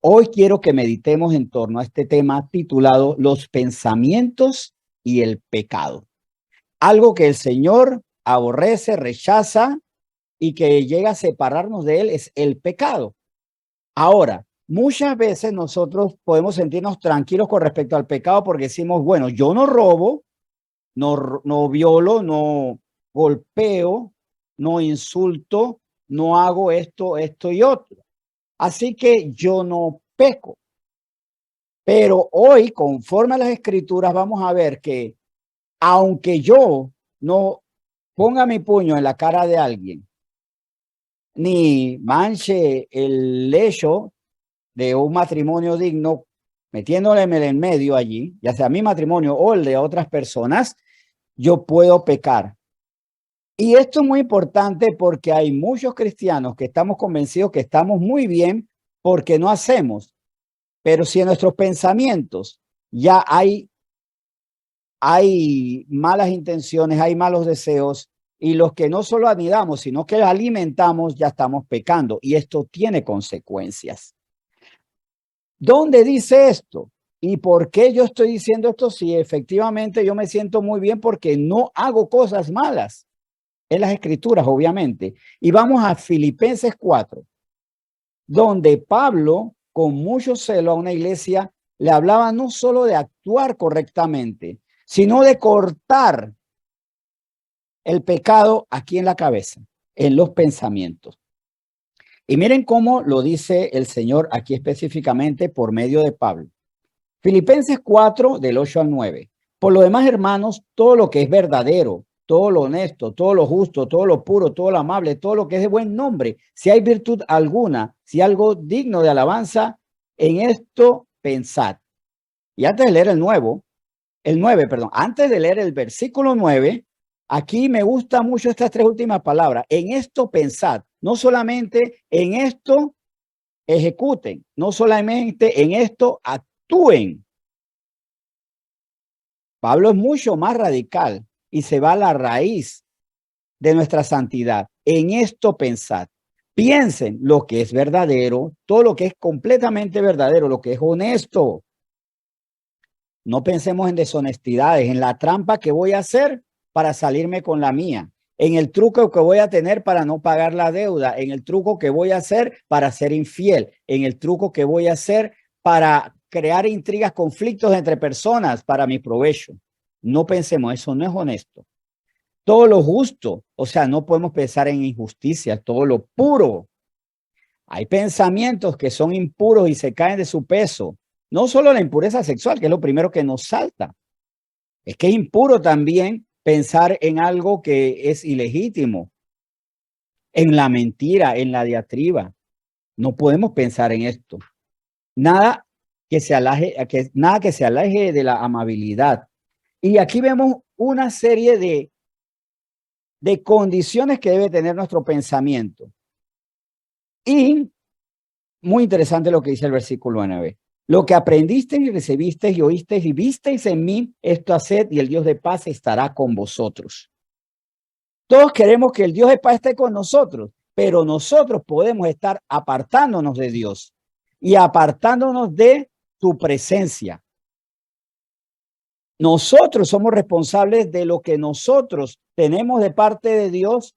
Hoy quiero que meditemos en torno a este tema titulado Los pensamientos y el pecado. Algo que el Señor aborrece, rechaza y que llega a separarnos de él es el pecado. Ahora, muchas veces nosotros podemos sentirnos tranquilos con respecto al pecado porque decimos, bueno, yo no robo, no violo, no golpeo, no insulto, no hago esto y otro. Así que yo no peco. Pero hoy, conforme a las escrituras, vamos a ver que aunque yo no ponga mi puño en la cara de alguien, ni manche el lecho de un matrimonio digno, metiéndole en medio allí, ya sea mi matrimonio o el de otras personas, yo puedo pecar. Y esto es muy importante porque hay muchos cristianos que estamos convencidos que estamos muy bien porque no hacemos. Pero si en nuestros pensamientos ya hay malas intenciones, hay malos deseos, y los que no solo anidamos, sino que alimentamos, ya estamos pecando. Y esto tiene consecuencias. ¿Dónde dice esto? ¿Y por qué yo estoy diciendo esto? Si efectivamente yo me siento muy bien porque no hago cosas malas. En las escrituras, obviamente. Y vamos a Filipenses 4, donde Pablo, con mucho celo a una iglesia, le hablaba no solo de actuar correctamente, sino de cortar el pecado aquí en la cabeza, en los pensamientos. Y miren cómo lo dice el Señor aquí específicamente por medio de Pablo. Filipenses 4, del 8 al 9. Por lo demás, hermanos, todo lo que es verdadero, todo lo honesto, todo lo justo, todo lo puro, todo lo amable, todo lo que es de buen nombre, si hay virtud alguna, si algo digno de alabanza, en esto pensad. Y antes de leer el 9, antes de leer el versículo 9, aquí me gusta mucho estas tres últimas palabras. En esto pensad, no solamente en esto ejecuten, no solamente en esto actúen. Pablo es mucho más radical y se va a la raíz de nuestra santidad. En esto pensad. Piensen lo que es verdadero, todo lo que es completamente verdadero, lo que es honesto. No pensemos en deshonestidades, en la trampa que voy a hacer para salirme con la mía, en el truco que voy a tener para no pagar la deuda, en el truco que voy a hacer para ser infiel, en el truco que voy a hacer para crear intrigas, conflictos entre personas para mi provecho. No pensemos, eso no es honesto. Todo lo justo, o sea, no podemos pensar en injusticia, todo lo puro. Hay pensamientos que son impuros y se caen de su peso. No solo la impureza sexual, que es lo primero que nos salta. Es que es impuro también pensar en algo que es ilegítimo, en la mentira, en la diatriba. No podemos pensar en esto. Nada que se aleje de la amabilidad. Y aquí vemos una serie de condiciones que debe tener nuestro pensamiento. Y muy interesante lo que dice el versículo 9. Lo que aprendisteis y recibisteis y oísteis y visteis en mí, esto haced y el Dios de paz estará con vosotros. Todos queremos que el Dios de paz esté con nosotros, pero nosotros podemos estar apartándonos de Dios y apartándonos de su presencia. Nosotros somos responsables de lo que nosotros tenemos de parte de Dios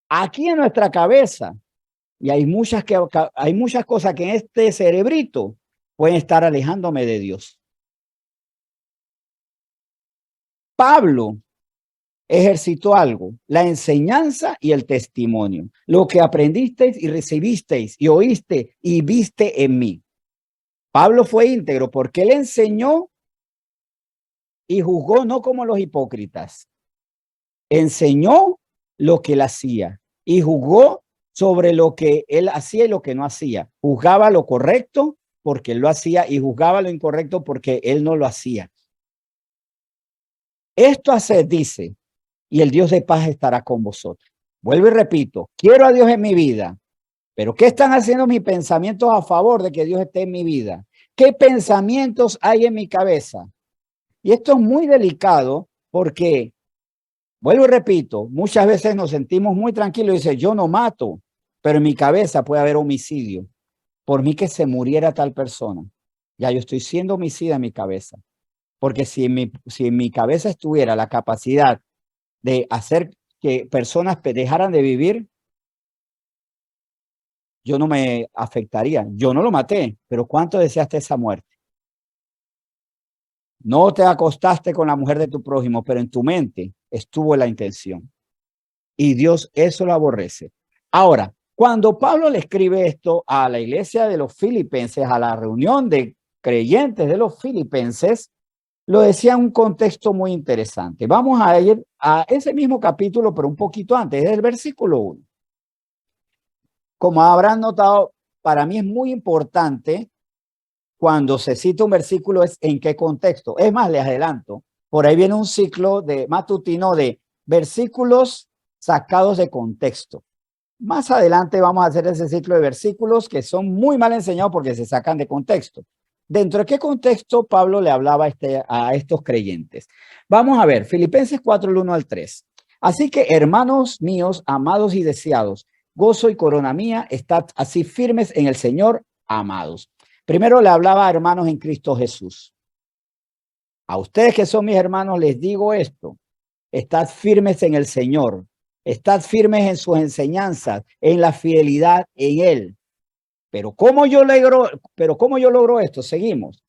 aquí en nuestra cabeza. Y hay muchas cosas que en este cerebrito pueden estar alejándome de Dios. Pablo ejercitó algo, la enseñanza y el testimonio. Lo que aprendisteis y recibisteis y oíste y viste en mí. Pablo fue íntegro porque él enseñó y juzgó no como los hipócritas. Enseñó lo que él hacía y juzgó sobre lo que él hacía y lo que no hacía. Juzgaba lo correcto porque él lo hacía y juzgaba lo incorrecto porque él no lo hacía. Esto hace, dice, y el Dios de paz estará con vosotros. Vuelvo y repito, quiero a Dios en mi vida, pero ¿qué están haciendo mis pensamientos a favor de que Dios esté en mi vida? ¿Qué pensamientos hay en mi cabeza? Y esto es muy delicado porque, vuelvo y repito, muchas veces nos sentimos muy tranquilos y dice, yo no mato, pero en mi cabeza puede haber homicidio. por mí que se muriera tal persona. Ya yo estoy siendo homicida en mi cabeza. Porque si en mi cabeza estuviera la capacidad de hacer que personas dejaran de vivir, yo no me afectaría. Yo no lo maté, pero ¿cuánto deseaste esa muerte? No te acostaste con la mujer de tu prójimo, pero en tu mente estuvo la intención. Y Dios eso lo aborrece. Ahora, cuando Pablo le escribe esto a la iglesia de los filipenses, a la reunión de creyentes de los filipenses, lo decía en un contexto muy interesante. Vamos a ir a ese mismo capítulo, pero un poquito antes, del versículo 1. Como habrán notado, para mí es muy importante cuando se cita un versículo es en qué contexto. Es más, les adelanto, por ahí viene un ciclo de matutino de versículos sacados de contexto. Más adelante vamos a hacer ese ciclo de versículos que son muy mal enseñados porque se sacan de contexto. ¿Dentro de qué contexto Pablo le hablaba a estos creyentes? Vamos a ver, Filipenses 4, el 1 al 3. Así que, hermanos míos, amados y deseados, gozo y corona mía, estad así firmes en el Señor, amados. Primero le hablaba a hermanos en Cristo Jesús. A ustedes que son mis hermanos les digo esto, estad firmes en el Señor, estad firmes en sus enseñanzas, en la fidelidad en Él. Pero ¿cómo yo logro esto? Seguimos.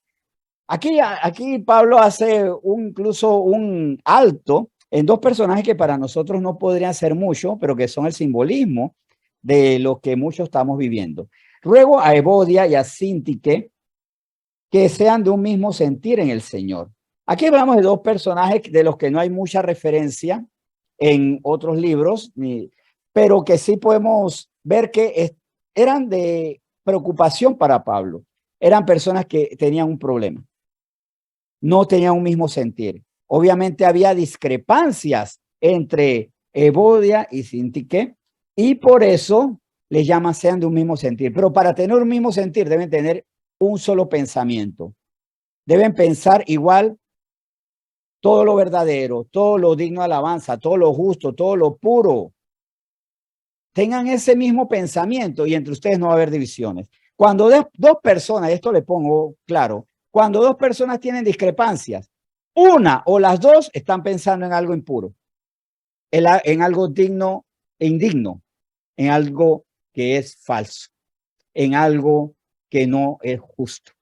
Aquí Pablo hace incluso un alto en dos personajes que para nosotros no podrían ser mucho, pero que son el simbolismo de lo que muchos estamos viviendo. Ruego a Evodia y a Síntique que sean de un mismo sentir en el Señor. Aquí hablamos de dos personajes de los que no hay mucha referencia en otros libros, pero que sí podemos ver que eran de preocupación para Pablo. Eran personas que tenían un problema. No tenían un mismo sentir. Obviamente había discrepancias entre Evodia y Síntique y por eso les llaman sean de un mismo sentir. Pero para tener un mismo sentir deben tener un solo pensamiento. Deben pensar igual todo lo verdadero, todo lo digno de alabanza, todo lo justo, todo lo puro. Tengan ese mismo pensamiento y entre ustedes no va a haber divisiones. Cuando dos personas, esto le pongo claro, cuando dos personas tienen discrepancias, una o las dos están pensando en algo impuro, en algo digno e indigno, en algo que es falso, en algo que no es justo.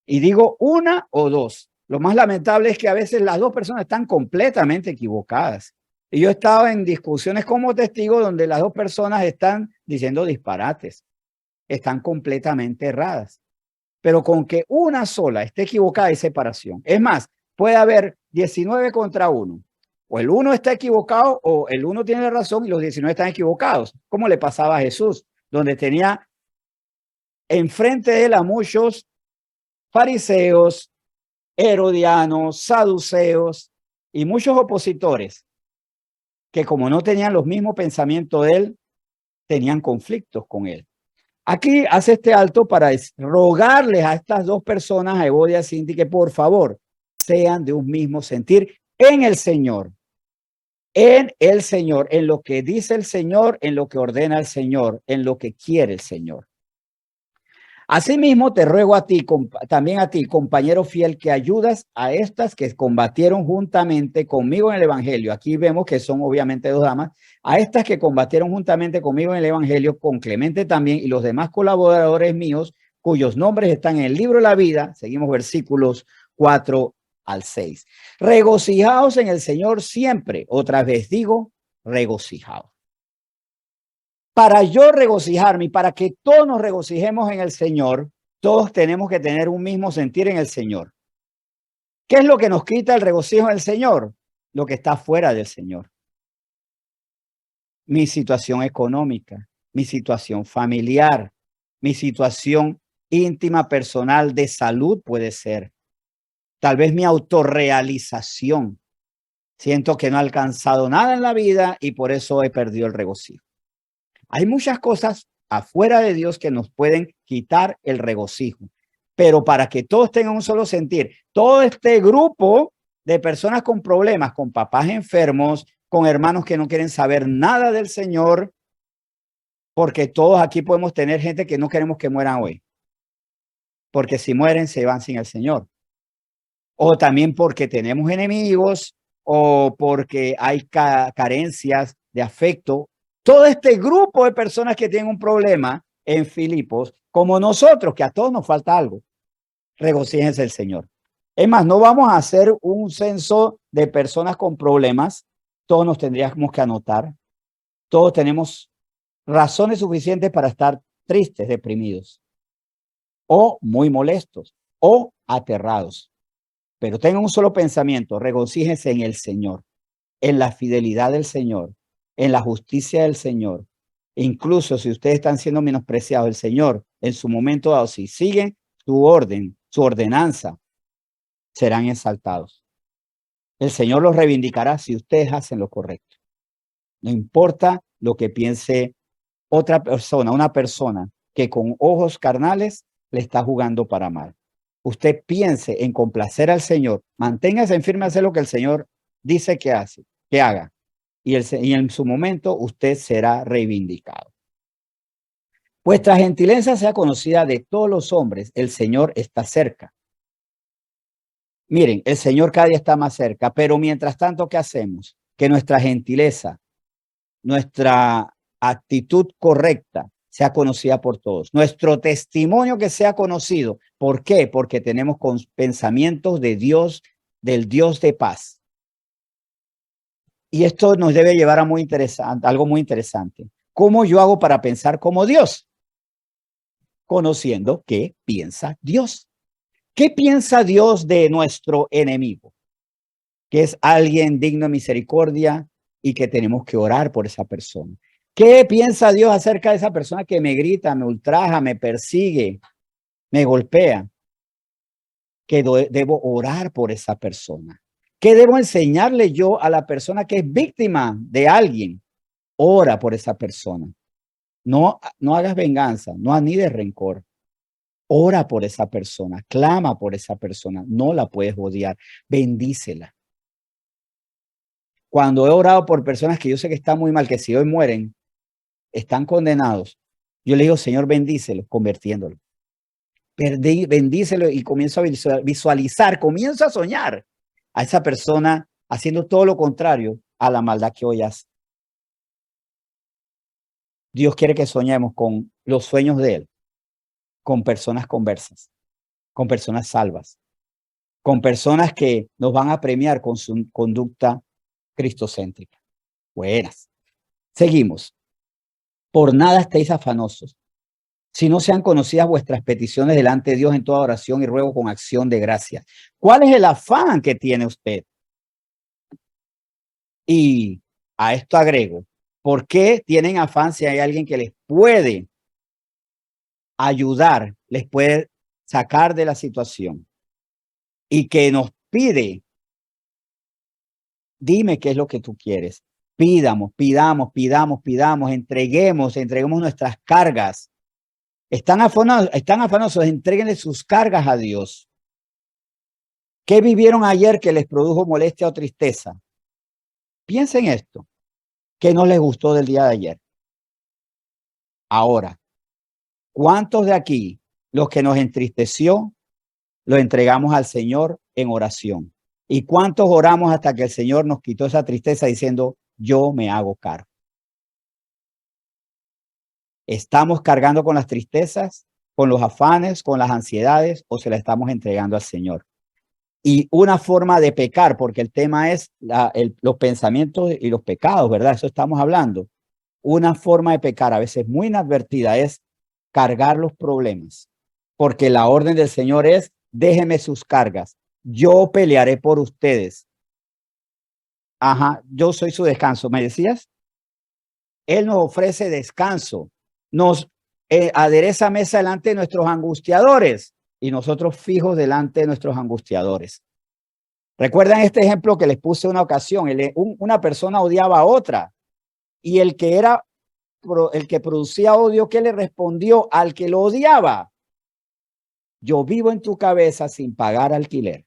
Y digo una o dos. Lo más lamentable es que a veces las dos personas están completamente equivocadas. Y yo he estado en discusiones como testigo donde las dos personas están diciendo disparates, están completamente erradas. Pero con que una sola esté equivocada hay separación. Es más, puede haber 19 contra 1. O el uno está equivocado o el uno tiene razón y los 19 están equivocados. Como le pasaba a Jesús, donde tenía enfrente de él a muchos fariseos, herodianos, saduceos y muchos opositores que como no tenían los mismos pensamientos de él, tenían conflictos con él. Aquí hace este alto para rogarles a estas dos personas, a Evodia y a Síntique, que por favor sean de un mismo sentir en el Señor. En el Señor, en lo que dice el Señor, en lo que ordena el Señor, en lo que quiere el Señor. Asimismo, te ruego a ti, también a ti, compañero fiel, que ayudas a estas que combatieron juntamente conmigo en el Evangelio. Aquí vemos que son obviamente dos damas. A estas que combatieron juntamente conmigo en el Evangelio, con Clemente también y los demás colaboradores míos, cuyos nombres están en el libro de la vida. Seguimos versículos 4 al 6. Regocijaos en el Señor siempre. Otra vez digo, regocijaos. Para yo regocijarme y para que todos nos regocijemos en el Señor, todos tenemos que tener un mismo sentir en el Señor. ¿Qué es lo que nos quita el regocijo en el Señor? Lo que está fuera del Señor. Mi situación económica, mi situación familiar, mi situación íntima, personal, de salud puede ser. Tal vez mi autorrealización. Siento que no he alcanzado nada en la vida y por eso he perdido el regocijo. Hay muchas cosas afuera de Dios que nos pueden quitar el regocijo, pero para que todos tengan un solo sentir, todo este grupo de personas con problemas, con papás enfermos, con hermanos que no quieren saber nada del Señor, Porque todos aquí podemos tener gente que no queremos que mueran hoy. Porque si mueren, se van sin el Señor. O también porque tenemos enemigos o porque hay carencias de afecto. Todo este grupo de personas que tienen un problema en Filipos, como nosotros, que a todos nos falta algo, regocíjense el Señor. Es más, no vamos a hacer un censo de personas con problemas. Todos nos tendríamos que anotar. Todos tenemos razones suficientes para estar tristes, deprimidos, o muy molestos, o aterrados. Pero tengan un solo pensamiento, regocíjense en el Señor, en la fidelidad del Señor, en la justicia del Señor. Incluso si ustedes están siendo menospreciados, el Señor en su momento dado, si siguen su orden, su ordenanza, serán exaltados. El Señor los reivindicará si ustedes hacen lo correcto. No importa lo que piense otra persona, una persona que con ojos carnales le está jugando para mal. Usted piense en complacer al Señor, manténgase en firme a hacer lo que el Señor dice que hace, que haga. Y en su momento usted será reivindicado. Vuestra gentileza sea conocida de todos los hombres, el Señor está cerca. Miren, el Señor cada día está más cerca, pero mientras tanto, ¿qué hacemos? Que nuestra gentileza, nuestra actitud correcta sea conocida por todos. Nuestro testimonio que sea conocido. ¿Por qué? Porque tenemos pensamientos de Dios, del Dios de paz. Y esto nos debe llevar a algo muy interesante. ¿Cómo yo hago para pensar como Dios? Conociendo qué piensa Dios. ¿Qué piensa Dios de nuestro enemigo? Que es alguien digno de misericordia y que tenemos que orar por esa persona. ¿Qué piensa Dios acerca de esa persona que me grita, me ultraja, me persigue, me golpea? Que debo orar por esa persona. ¿Qué debo enseñarle yo a la persona que es víctima de alguien? Ora por esa persona. No hagas venganza, no anides rencor. Ora por esa persona, clama por esa persona. No la puedes odiar, bendícela. Cuando he orado por personas que yo sé que están muy mal, que si hoy mueren, están condenados, yo le digo, Señor, bendícelo, convirtiéndolo. Bendícelo y comienzo a visualizar, comienzo a soñar a esa persona haciendo todo lo contrario a la maldad que hoy hace. Dios quiere que soñemos con los sueños de Él, con personas conversas, con personas salvas, con personas que nos van a premiar con su conducta cristocéntrica. Buenas. Seguimos. Por nada estéis afanosos, si no sean conocidas vuestras peticiones delante de Dios en toda oración y ruego con acción de gracia. ¿Cuál es el afán que tiene usted? Y a esto agrego, ¿por qué tienen afán si hay alguien que les puede ayudar, les puede sacar de la situación y que nos pide? Dime qué es lo que tú quieres. Pidamos, entreguemos nuestras cargas. Están afanosos, entréguenle sus cargas a Dios. ¿Qué vivieron ayer que les produjo molestia o tristeza? Piensen esto. ¿Qué no les gustó del día de ayer? Ahora, ¿cuántos de aquí, los que nos entristeció, lo entregamos al Señor en oración? ¿Y cuántos oramos hasta que el Señor nos quitó esa tristeza diciendo, yo me hago cargo? ¿Estamos cargando con las tristezas, con los afanes, con las ansiedades o se la estamos entregando al Señor? Y una forma de pecar, porque el tema es los pensamientos y los pecados, ¿verdad? Eso estamos hablando. Una forma de pecar, a veces muy inadvertida, es cargar los problemas, porque la orden del Señor es, déjeme sus cargas, yo pelearé por ustedes. Ajá, yo soy su descanso, ¿me decías? Él nos ofrece descanso, nos adereza mesa delante de nuestros angustiadores y nosotros fijos delante de nuestros angustiadores. ¿Recuerdan este ejemplo que les puse una ocasión? Una persona odiaba a otra y el que producía odio, ¿qué le respondió al que lo odiaba? Yo vivo en tu cabeza sin pagar alquiler.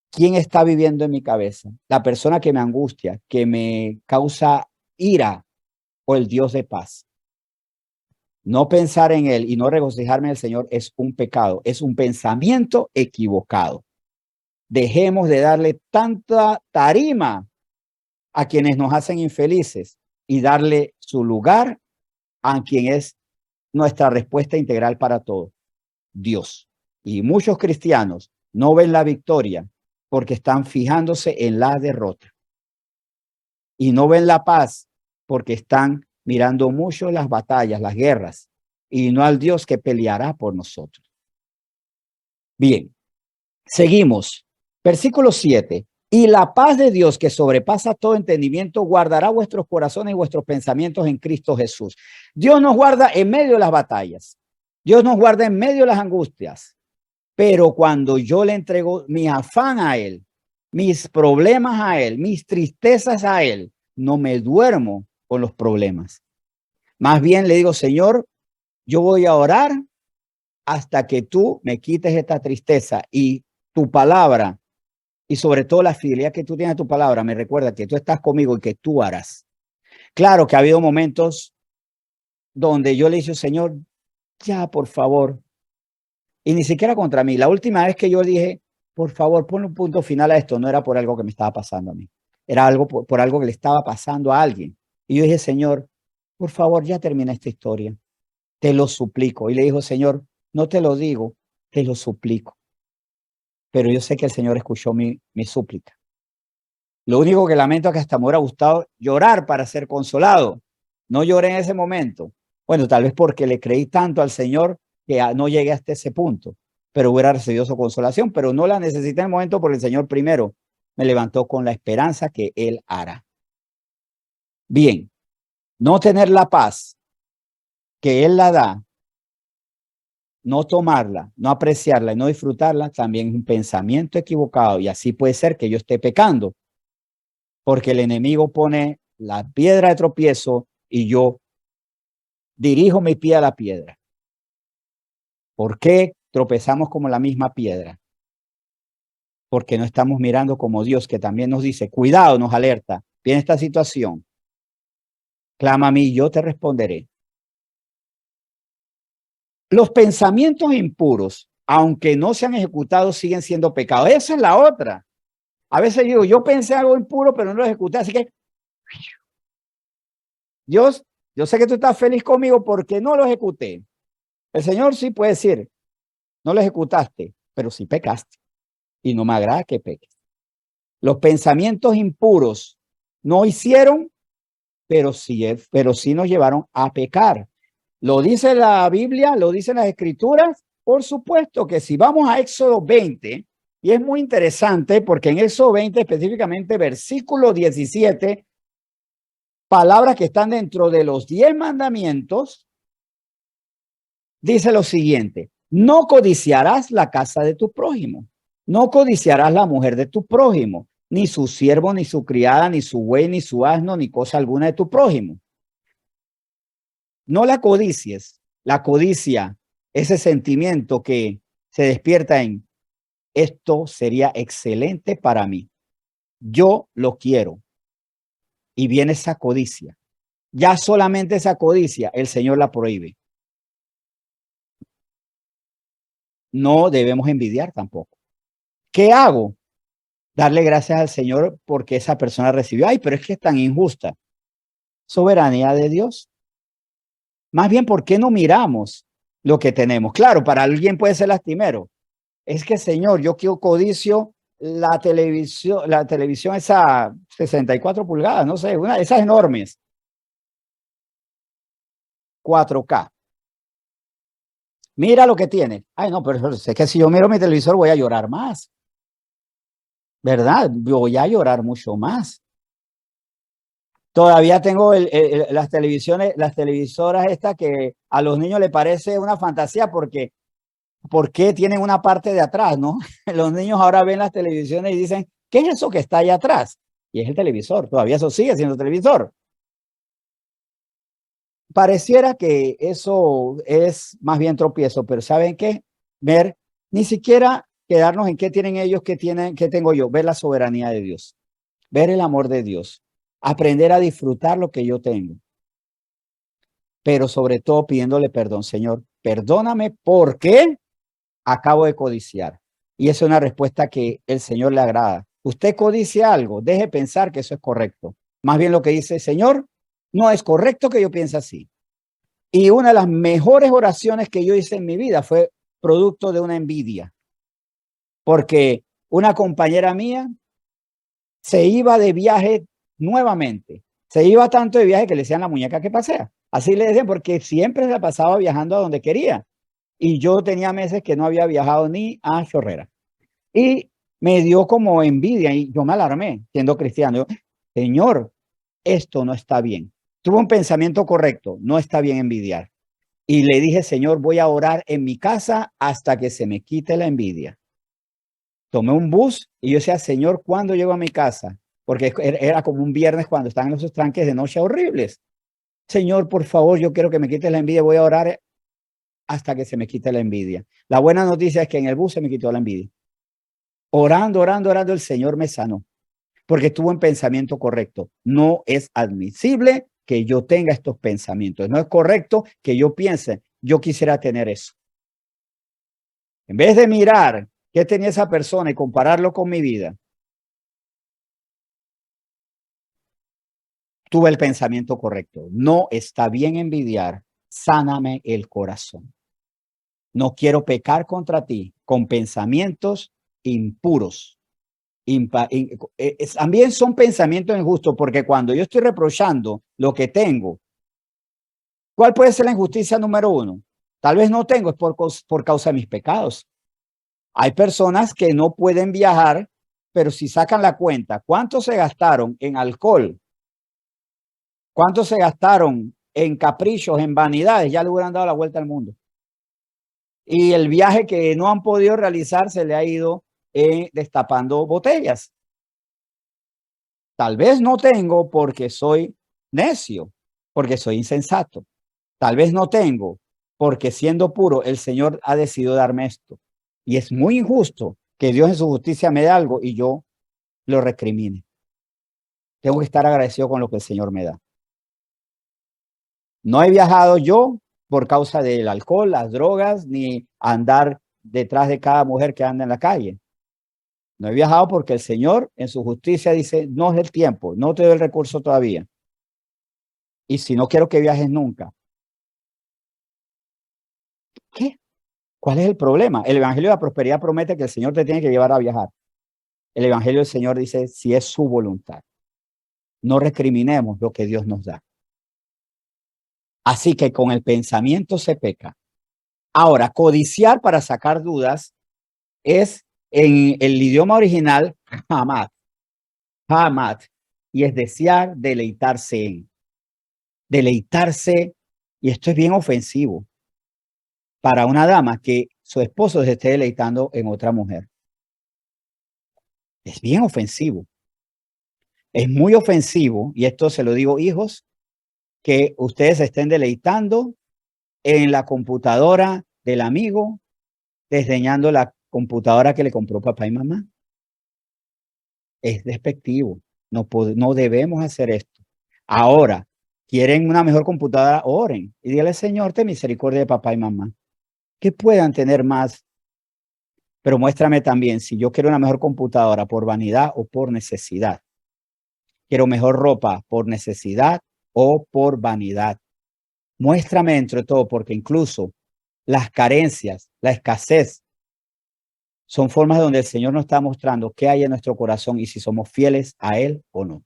¿Quién está viviendo en mi cabeza? La persona que me angustia, que me causa ira, o el Dios de paz. No pensar en Él y no regocijarme en el Señor es un pecado, es un pensamiento equivocado. Dejemos de darle tanta tarima a quienes nos hacen infelices y darle su lugar a quien es nuestra respuesta integral para todo, Dios. Y muchos cristianos no ven la victoria porque están fijándose en la derrota. Y no ven la paz porque están mirando mucho las batallas, las guerras, y no al Dios que peleará por nosotros. Bien, seguimos. Versículo 7. Y la paz de Dios que sobrepasa todo entendimiento guardará vuestros corazones y vuestros pensamientos en Cristo Jesús. Dios nos guarda en medio de las batallas. Dios nos guarda en medio de las angustias. Pero cuando yo le entrego mi afán a Él, mis problemas a Él, mis tristezas a Él, no me duermo con los problemas. Más bien le digo, Señor, yo voy a orar hasta que tú me quites esta tristeza, y tu palabra, y sobre todo la fidelidad que tú tienes a tu palabra, me recuerda que tú estás conmigo y que tú harás. Claro que ha habido momentos donde yo le he dicho, Señor, ya, por favor, y ni siquiera contra mí. La última vez que yo dije, por favor, ponle un punto final a esto, no era por algo que me estaba pasando a mí, era algo por algo que le estaba pasando a alguien. Y yo dije, Señor, por favor, ya termina esta historia, te lo suplico. Y le dijo, Señor, no te lo digo, te lo suplico. Pero yo sé que el Señor escuchó mi súplica. Lo único que lamento es que hasta me hubiera gustado llorar para ser consolado. No lloré en ese momento. Bueno, tal vez porque le creí tanto al Señor que no llegué hasta ese punto, pero hubiera recibido su consolación, pero no la necesité en el momento porque el Señor primero me levantó con la esperanza que Él hará. Bien, no tener la paz que Él la da, no tomarla, no apreciarla y no disfrutarla, también es un pensamiento equivocado, y así puede ser que yo esté pecando, porque el enemigo pone la piedra de tropiezo y yo dirijo mi pie a la piedra. ¿Por qué tropezamos como la misma piedra? Porque no estamos mirando como Dios, que también nos dice, cuidado, nos alerta, viene esta situación, clama a mí y yo te responderé. Los pensamientos impuros, aunque no sean ejecutados, siguen siendo pecados. Esa es la otra. A veces digo, yo pensé algo impuro, pero no lo ejecuté, así que Dios, yo sé que tú estás feliz conmigo porque no lo ejecuté. El Señor sí puede decir, no lo ejecutaste, pero sí pecaste. Y no me agrada que peques. Los pensamientos impuros no hicieron, pero sí nos llevaron a pecar. ¿Lo dice la Biblia? ¿Lo dicen las Escrituras? Por supuesto que sí. Vamos a Éxodo 20, y es muy interesante porque en Éxodo 20, específicamente versículo 17, palabras que están dentro de los 10 mandamientos, dice lo siguiente: no codiciarás la casa de tu prójimo, no codiciarás la mujer de tu prójimo, ni su siervo, ni su criada, ni su buey, ni su asno, ni cosa alguna de tu prójimo. No la codicies. La codicia, ese sentimiento que se despierta en esto sería excelente para mí, yo lo quiero, y viene esa codicia. Ya solamente esa codicia el Señor la prohíbe. No debemos envidiar tampoco. ¿Qué hago? Darle gracias al Señor porque esa persona recibió. Ay, pero es que es tan injusta. Soberanía de Dios. Más bien, ¿por qué no miramos lo que tenemos? Claro, para alguien puede ser lastimero. Es que, Señor, yo quiero codicio la televisión esa 64 pulgadas, no sé, esas enormes. 4K. Mira lo que tiene. Ay, no, pero es que si yo miro mi televisor voy a llorar más. ¿Verdad? Voy a llorar mucho más. Todavía tengo las televisiones, las televisoras estas que a los niños les parece una fantasía porque tienen una parte de atrás, ¿no? Los niños ahora ven las televisiones y dicen, ¿qué es eso que está allá atrás? Y es el televisor, todavía eso sigue siendo televisor. Pareciera que eso es más bien tropiezo, pero ¿saben qué? Ver, ni siquiera quedarnos en qué tienen ellos, qué tengo yo, ver la soberanía de Dios, ver el amor de Dios, aprender a disfrutar lo que yo tengo. pero sobre todo pidiéndole perdón. Señor, perdóname porque acabo de codiciar. Y esa es una respuesta que el Señor le agrada. Usted codicia algo, deje pensar que eso es correcto. Más bien lo que dice, Señor, no es correcto que yo piense así. Y una de las mejores oraciones que yo hice en mi vida fue producto de una envidia, porque una compañera mía se iba de viaje nuevamente. Se iba tanto de viaje que le decían la muñeca que pasea. Así le decían, porque siempre se pasaba viajando a donde quería. Y yo tenía meses que no había viajado ni a Chorrera. Y me dio como envidia y yo me alarmé siendo cristiano. Yo, Señor, esto no está bien. Tuve un pensamiento correcto, no está bien envidiar. Y le dije, Señor, voy a orar en mi casa hasta que se me quite la envidia. Tomé un bus y yo decía, Señor, ¿cuándo llego a mi casa? Porque era como un viernes cuando están esos tranques de noche horribles. Señor, por favor, yo quiero que me quites la envidia. Voy a orar hasta que se me quite la envidia. La buena noticia es que en el bus se me quitó la envidia. Orando, orando, orando, el Señor me sanó. Porque tuvo un pensamiento correcto. No es admisible que yo tenga estos pensamientos. No es correcto que yo piense, yo quisiera tener eso. En vez de mirar qué tenía esa persona y compararlo con mi vida, tuve el pensamiento correcto. No está bien envidiar, sáname el corazón. No quiero pecar contra ti con pensamientos impuros. También son pensamientos injustos porque cuando yo estoy reprochando lo que tengo, ¿cuál puede ser la injusticia número uno? Tal vez no tengo, es por causa de mis pecados. Hay personas que no pueden viajar, pero si sacan la cuenta, ¿cuánto se gastaron en alcohol? ¿Cuánto se gastaron en caprichos, en vanidades? Ya le hubieran dado la vuelta al mundo. Y el viaje que no han podido realizar se le ha ido destapando botellas. Tal vez no tengo porque soy necio, porque soy insensato. Tal vez no tengo porque siendo puro el Señor ha decidido darme esto. Y es muy injusto que Dios en su justicia me dé algo y yo lo recrimine. Tengo que estar agradecido con lo que el Señor me da. No he viajado yo por causa del alcohol, las drogas, ni andar detrás de cada mujer que anda en la calle. No he viajado porque el Señor en su justicia dice, no es el tiempo, no te doy el recurso todavía. Y si no quiero que viajes nunca. ¿Qué? ¿Cuál es el problema? El Evangelio de la Prosperidad promete que el Señor te tiene que llevar a viajar. El Evangelio del Señor dice, si es su voluntad. No recriminemos lo que Dios nos da. Así que con el pensamiento se peca. Ahora, codiciar para sacar dudas es en el idioma original hamad, hamad, y es desear, deleitarse en. Deleitarse, y esto es bien ofensivo para una dama que su esposo se esté deleitando en otra mujer. Es bien ofensivo. Es muy ofensivo, y esto se lo digo, hijos, que ustedes se estén deleitando en la computadora del amigo, desdeñando la computadora que le compró papá y mamá. Es despectivo. No debemos hacer esto. Ahora, quieren una mejor computadora, oren y dígale, Señor, ten misericordia de papá y mamá, que puedan tener más. Pero muéstrame también si yo quiero una mejor computadora por vanidad o por necesidad. Quiero mejor ropa por necesidad o por vanidad. Muéstrame dentro de todo, porque incluso las carencias, la escasez, son formas donde el Señor nos está mostrando qué hay en nuestro corazón y si somos fieles a Él o no.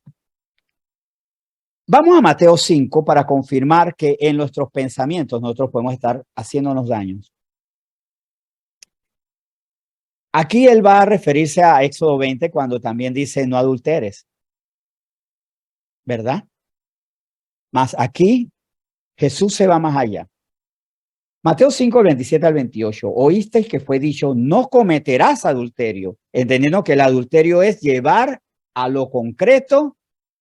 Vamos a Mateo 5 para confirmar que en nuestros pensamientos nosotros podemos estar haciéndonos daños. Aquí él va a referirse a Éxodo 20 cuando también dice no adulteres, ¿verdad? Más aquí Jesús se va más allá. Mateo 5, 27 al 28. Oísteis que fue dicho, no cometerás adulterio, entendiendo que el adulterio es llevar a lo concreto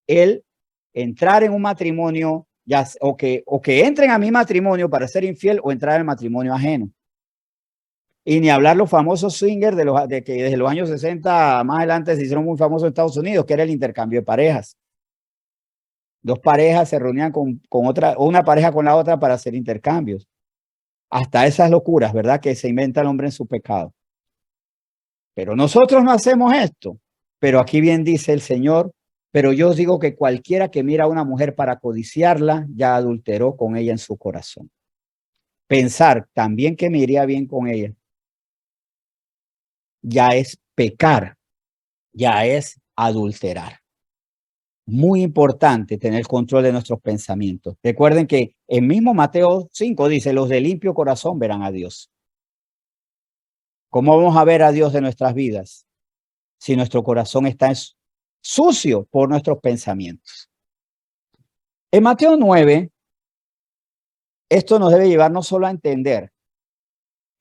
el entrar en un matrimonio, ya, o que entren a mi matrimonio para ser infiel o entrar en matrimonio ajeno. Y ni hablar los famosos swingers de que desde los años 60 más adelante se hicieron muy famosos en Estados Unidos, que era el intercambio de parejas. Dos parejas se reunían con otra, o una pareja con la otra para hacer intercambios. Hasta esas locuras, ¿verdad? Que se inventa el hombre en su pecado. Pero nosotros no hacemos esto. Pero aquí bien dice el Señor, pero yo os digo que cualquiera que mira a una mujer para codiciarla, ya adulteró con ella en su corazón. Pensar también que me iría bien con ella, ya es pecar, ya es adulterar. Muy importante tener control de nuestros pensamientos. Recuerden que el mismo Mateo 5 dice, los de limpio corazón verán a Dios. ¿Cómo vamos a ver a Dios de nuestras vidas si nuestro corazón está sucio por nuestros pensamientos? En Mateo 9, esto nos debe llevar no solo a entender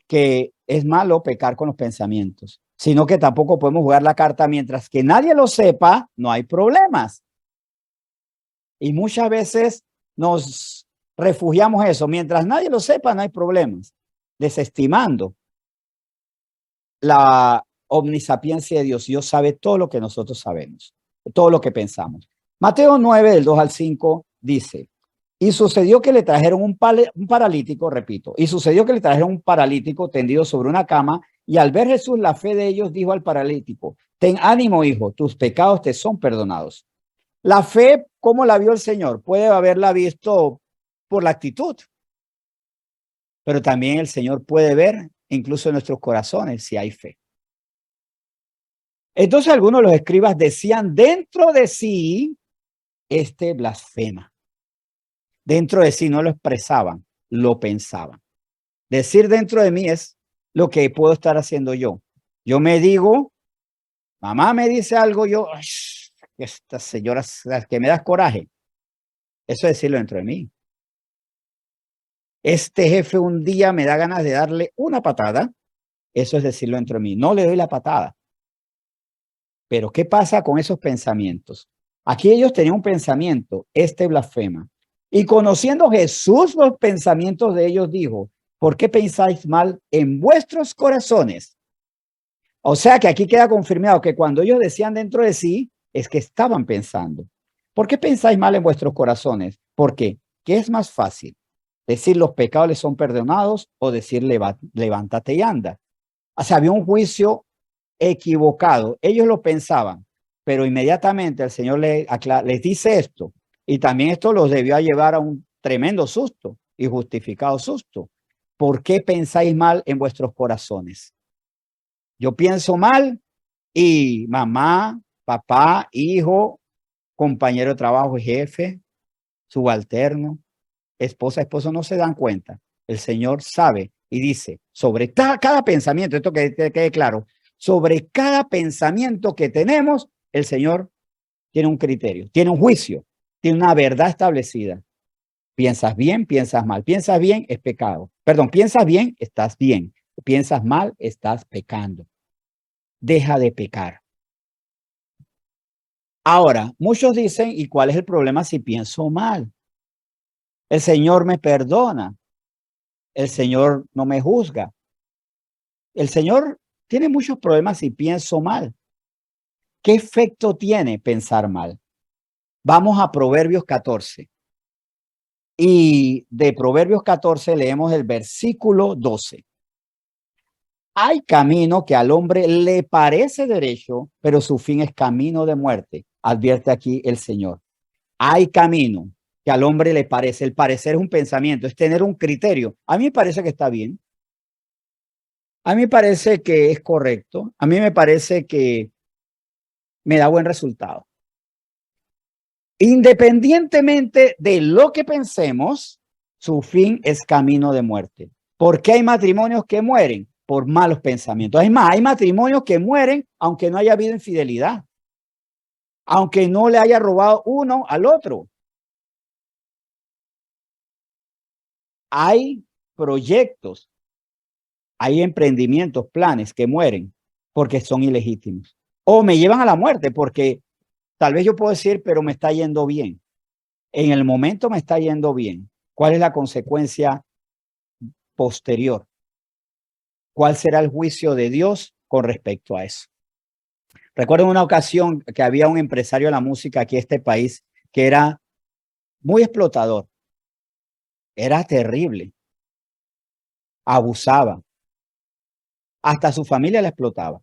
que es malo pecar con los pensamientos, sino que tampoco podemos jugar la carta mientras que nadie lo sepa, no hay problemas. Y muchas veces nos refugiamos eso, mientras nadie lo sepa, no hay problemas, desestimando la omnisapiencia de Dios. Dios sabe todo lo que nosotros sabemos, todo lo que pensamos. Mateo 9, del 2 al 5, dice, y sucedió que le trajeron un paralítico, repito, y sucedió que le trajeron un paralítico tendido sobre una cama, y al ver Jesús la fe de ellos, dijo al paralítico, ten ánimo, hijo, tus pecados te son perdonados. La fe, ¿cómo la vio el Señor? Puede haberla visto por la actitud, pero también el Señor puede ver incluso en nuestros corazones si hay fe. Entonces algunos de los escribas decían dentro de sí, este blasfema. Dentro de sí no lo expresaban, lo pensaban. Decir dentro de mí es lo que puedo estar haciendo yo. Yo me digo, mamá me dice algo, yo, esta señora que me da coraje. Eso es decirlo dentro de mí. Este jefe un día me da ganas de darle una patada. Eso es decirlo dentro de mí. No le doy la patada. Pero ¿qué pasa con esos pensamientos? Aquí ellos tenían un pensamiento, este blasfema. Y conociendo Jesús los pensamientos de ellos, dijo, ¿por qué pensáis mal en vuestros corazones? O sea que aquí queda confirmado que cuando ellos decían dentro de sí, es que estaban pensando. ¿Por qué pensáis mal en vuestros corazones? ¿Por qué? ¿Qué es más fácil? ¿Decir los pecados les son perdonados o decir levántate y anda? O sea, había un juicio equivocado. Ellos lo pensaban, pero inmediatamente el Señor les dice esto. Y también esto los debió llevar a un tremendo susto y justificado susto. ¿Por qué pensáis mal en vuestros corazones? Yo pienso mal y mamá, papá, hijo, compañero de trabajo, jefe, subalterno, esposa, esposo no se dan cuenta. El Señor sabe y dice sobre cada pensamiento, esto que quede claro, sobre cada pensamiento que tenemos, el Señor tiene un criterio, tiene un juicio, tiene una verdad establecida. Piensas bien, piensas mal. Piensas bien, es pecado. Perdón, piensas bien, estás bien. Piensas mal, estás pecando. Deja de pecar. Ahora, muchos dicen, ¿y cuál es el problema si pienso mal? El Señor me perdona. El Señor no me juzga. El Señor tiene muchos problemas si pienso mal. ¿Qué efecto tiene pensar mal? Vamos a Proverbios 14. Y de Proverbios 14 leemos el versículo 12. Hay camino que al hombre le parece derecho, pero su fin es camino de muerte. Advierte aquí el Señor. Hay camino que al hombre le parece. El parecer es un pensamiento, es tener un criterio. A mí me parece que está bien. A mí me parece que es correcto. A mí me parece que me da buen resultado. Independientemente de lo que pensemos, su fin es camino de muerte. ¿Por qué hay matrimonios que mueren? Por malos pensamientos. Es más, hay matrimonios que mueren aunque no haya habido infidelidad, aunque no le haya robado uno al otro. Hay proyectos, hay emprendimientos, planes que mueren porque son ilegítimos. O me llevan a la muerte porque tal vez yo puedo decir, pero me está yendo bien. En el momento me está yendo bien. ¿Cuál es la consecuencia posterior? ¿Cuál será el juicio de Dios con respecto a eso? Recuerdo una ocasión que había un empresario de la música aquí en este país que era muy explotador. Era terrible. Abusaba. Hasta su familia la explotaba.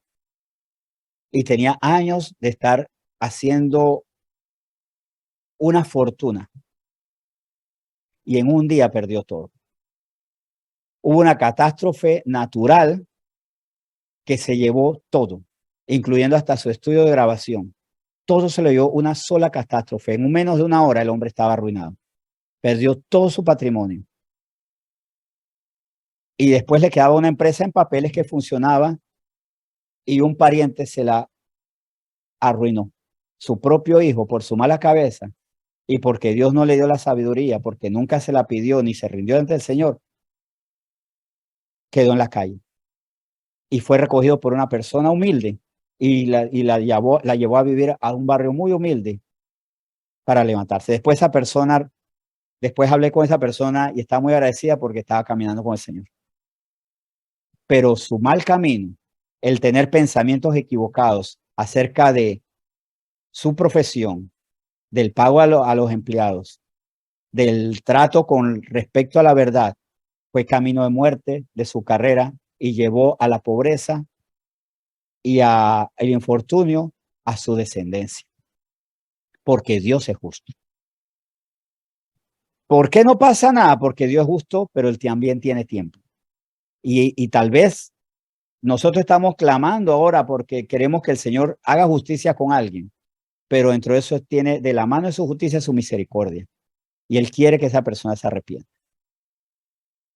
Y tenía años de estar haciendo una fortuna. Y en un día perdió todo. Hubo una catástrofe natural que se llevó todo, incluyendo hasta su estudio de grabación. Todo se le dio una sola catástrofe. En menos de una hora el hombre estaba arruinado. Perdió todo su patrimonio. Y después le quedaba una empresa en papeles que funcionaba y un pariente se la arruinó. Su propio hijo, por su mala cabeza y porque Dios no le dio la sabiduría, porque nunca se la pidió ni se rindió ante el Señor, quedó en la calle. Y fue recogido por una persona humilde y la llevó a vivir a un barrio muy humilde para levantarse. Después hablé con esa persona y estaba muy agradecida porque estaba caminando con el Señor. Pero su mal camino, el tener pensamientos equivocados acerca de su profesión, del pago a los empleados, del trato con respecto a la verdad, fue camino de muerte de su carrera y llevó a la pobreza y al infortunio a su descendencia, porque Dios es justo. ¿Por qué no pasa nada? Porque Dios es justo, pero Él también tiene tiempo. Y tal vez nosotros estamos clamando ahora porque queremos que el Señor haga justicia con alguien, pero dentro de eso tiene de la mano de su justicia su misericordia. Y Él quiere que esa persona se arrepienta.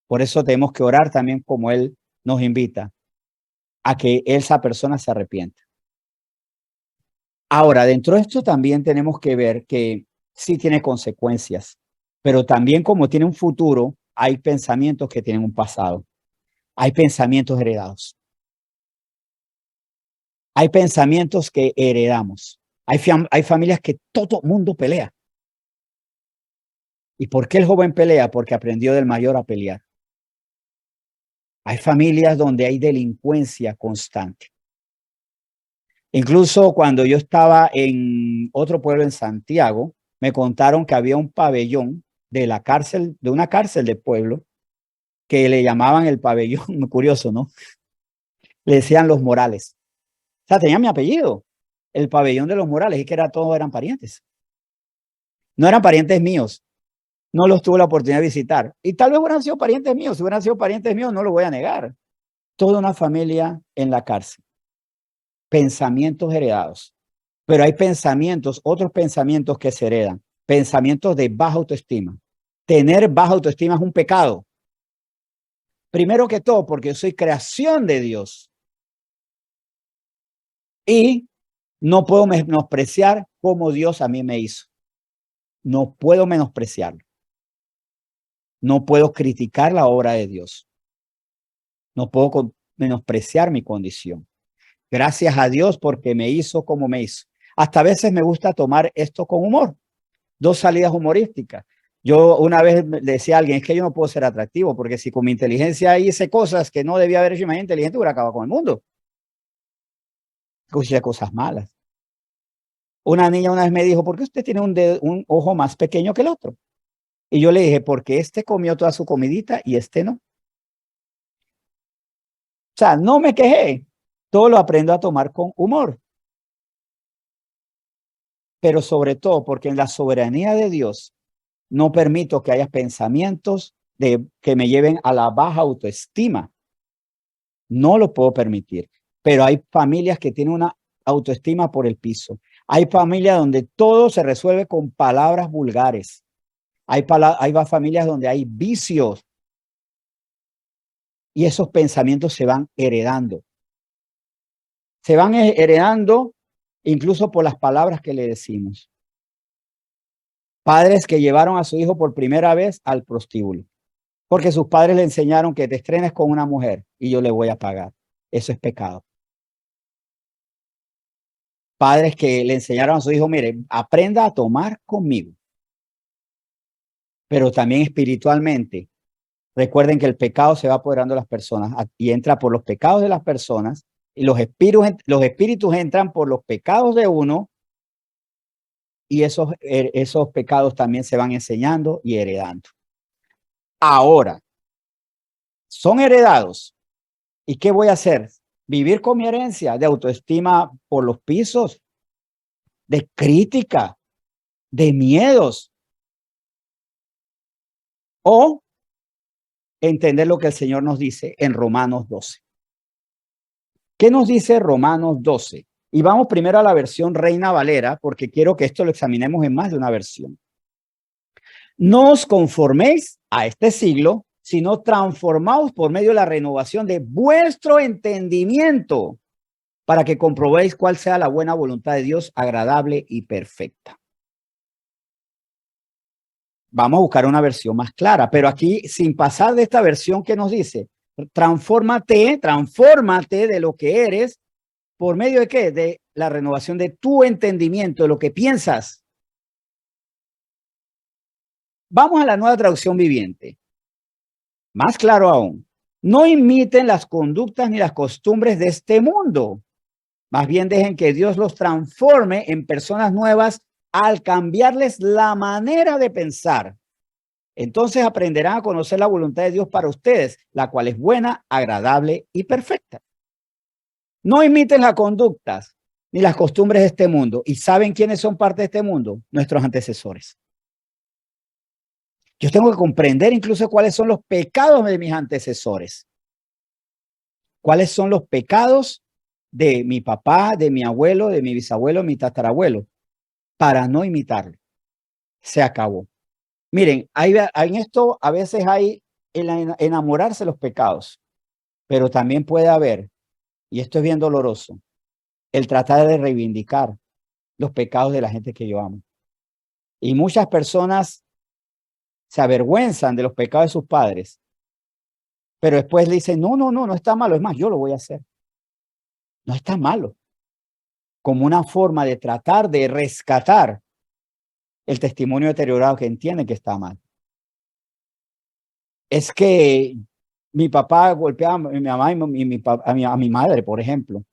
Por eso tenemos que orar también como Él nos invita a que esa persona se arrepienta. Ahora, dentro de esto también tenemos que ver que sí tiene consecuencias, pero también como tiene un futuro, hay pensamientos que tienen un pasado. Hay pensamientos heredados. Hay pensamientos que heredamos. Hay familias que todo mundo pelea. ¿Y por qué el joven pelea? Porque aprendió del mayor a pelear. Hay familias donde hay delincuencia constante. Incluso cuando yo estaba en otro pueblo en Santiago, me contaron que había un pabellón de la cárcel, de una cárcel de pueblo, que le llamaban el pabellón, muy curioso, ¿no? Le decían los Morales. O sea, tenía mi apellido, el pabellón de los Morales, y que todos eran parientes. No eran parientes míos, no los tuve la oportunidad de visitar. Y tal vez hubieran sido parientes míos, si hubieran sido parientes míos, no lo voy a negar. Toda una familia en la cárcel. Pensamientos heredados. Pero hay pensamientos, otros pensamientos que se heredan. Pensamientos de baja autoestima. Tener baja autoestima es un pecado. Primero que todo, porque yo soy creación de Dios. Y no puedo menospreciar como Dios a mí me hizo. No puedo menospreciarlo. No puedo criticar la obra de Dios. No puedo menospreciar mi condición. Gracias a Dios porque me hizo como me hizo. Hasta a veces me gusta tomar esto con humor. Dos salidas humorísticas. Yo una vez le decía a alguien, es que yo no puedo ser atractivo porque si con mi inteligencia hice cosas que no debía haber hecho, más inteligente hubiera acabado con el mundo. Hice cosas malas. Una niña una vez me dijo, ¿por qué usted tiene un ojo más pequeño que el otro? Y yo le dije, porque este comió toda su comidita y este no. O sea, no me quejé. Todo lo aprendo a tomar con humor. Pero sobre todo porque en la soberanía de Dios no permito que haya pensamientos que me lleven a la baja autoestima. No lo puedo permitir. Pero hay familias que tienen una autoestima por el piso. Hay familias donde todo se resuelve con palabras vulgares. Hay familias donde hay vicios. Y esos pensamientos se van heredando. Se van heredando incluso por las palabras que le decimos. Padres que llevaron a su hijo por primera vez al prostíbulo, porque sus padres le enseñaron que te estrenes con una mujer y yo le voy a pagar. Eso es pecado. Padres que le enseñaron a su hijo, mire, aprenda a tomar conmigo, pero también espiritualmente. Recuerden que el pecado se va apoderando de las personas y entra por los pecados de las personas y los espíritus entran por los pecados de uno y esos pecados también se van enseñando y heredando. Ahora, son heredados. ¿Y qué voy a hacer? Vivir con mi herencia de autoestima por los pisos, de crítica, de miedos, o entender lo que el Señor nos dice en Romanos 12. ¿Qué nos dice Romanos 12? Y vamos primero a la versión Reina Valera, porque quiero que esto lo examinemos en más de una versión. No os conforméis a este siglo, sino transformaos por medio de la renovación de vuestro entendimiento, para que comprobéis cuál sea la buena voluntad de Dios, agradable y perfecta. Vamos a buscar una versión más clara, pero aquí, sin pasar de esta versión que nos dice, transfórmate de lo que eres, ¿por medio de qué? De la renovación de tu entendimiento, de lo que piensas. Vamos a la Nueva Traducción Viviente. Más claro aún, no imiten las conductas ni las costumbres de este mundo. Más bien dejen que Dios los transforme en personas nuevas al cambiarles la manera de pensar. Entonces aprenderán a conocer la voluntad de Dios para ustedes, la cual es buena, agradable y perfecta. No imiten las conductas ni las costumbres de este mundo. ¿Y saben quiénes son parte de este mundo? Nuestros antecesores. Yo tengo que comprender incluso cuáles son los pecados de mis antecesores. ¿Cuáles son los pecados de mi papá, de mi abuelo, de mi bisabuelo, mi tatarabuelo? Para no imitarlo. Se acabó. Miren, en esto a veces hay el enamorarse de los pecados, pero también puede haber, y esto es bien doloroso, el tratar de reivindicar los pecados de la gente que yo amo. Y muchas personas se avergüenzan de los pecados de sus padres, pero después le dicen, no está malo, es más, yo lo voy a hacer. No está malo. Como una forma de tratar de rescatar el testimonio deteriorado que entiende que está mal. Es que mi papá golpeaba a mi mamá y a mi madre, por ejemplo.